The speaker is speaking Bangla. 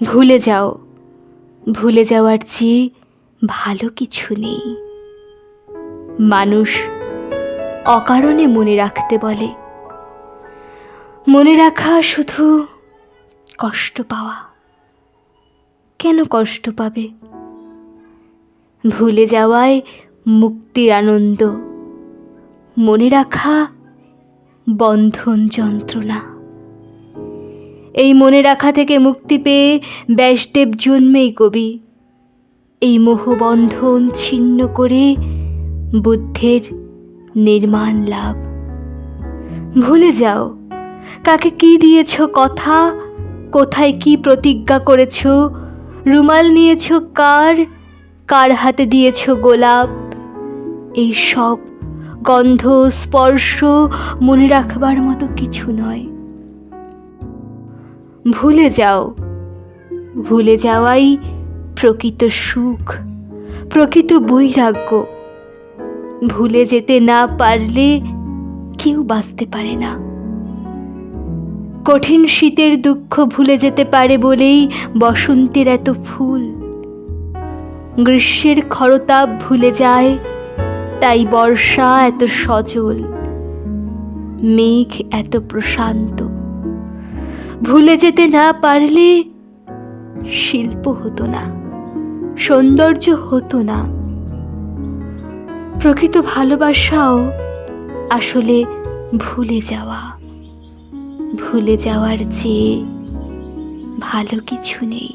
ভুলে যাও, ভুলে যাওয়ার চেয়ে ভালো কিছু নেই। মানুষ অকারণে মনে রাখতে বলে, মনে রাখা শুধু কষ্ট পাওয়া। কেন কষ্ট পাবে? ভুলে যাওয়ায় মুক্তির আনন্দ, মনে রাখা বন্ধন যন্ত্রণা। এই মনে রাখা থেকে মুক্তি পেয়ে ব্যাসদেব জন্মেই কবি। এই মোহবন্ধন ছিন্ন করে বুদ্ধের নির্মাণ লাভ। ভুলে যাও কাকে কি দিয়েছ কথা, কোথায় কি প্রতিজ্ঞা করেছ, রুমাল নিয়েছ কার, কার হাতে দিয়েছ গোলাপ। এই সব গন্ধ স্পর্শ মনে রাখবার মতো কিছু নয়। ভুলে যাও, ভুলে যাওয়াই প্রকৃত সুখ, প্রকৃত বৈরাগ্য। ভুলে যেতে না পারলে কেউ বাঁচতে পারে না। কঠিন শীতের দুঃখ ভুলে যেতে পারে বলেই বসন্তের এত ফুল। গ্রীষ্মের খরতাপ ভুলে যায়, তাই বর্ষা এত সজল, মেঘ এত প্রশান্ত। ভুলে যেতে না পারলে শিল্প হতো না, সৌন্দর্য হতো না। প্রকৃত ভালোবাসাও আসলে ভুলে যাওয়া। ভুলে যাওয়ার চেয়ে ভালো কিছু নেই।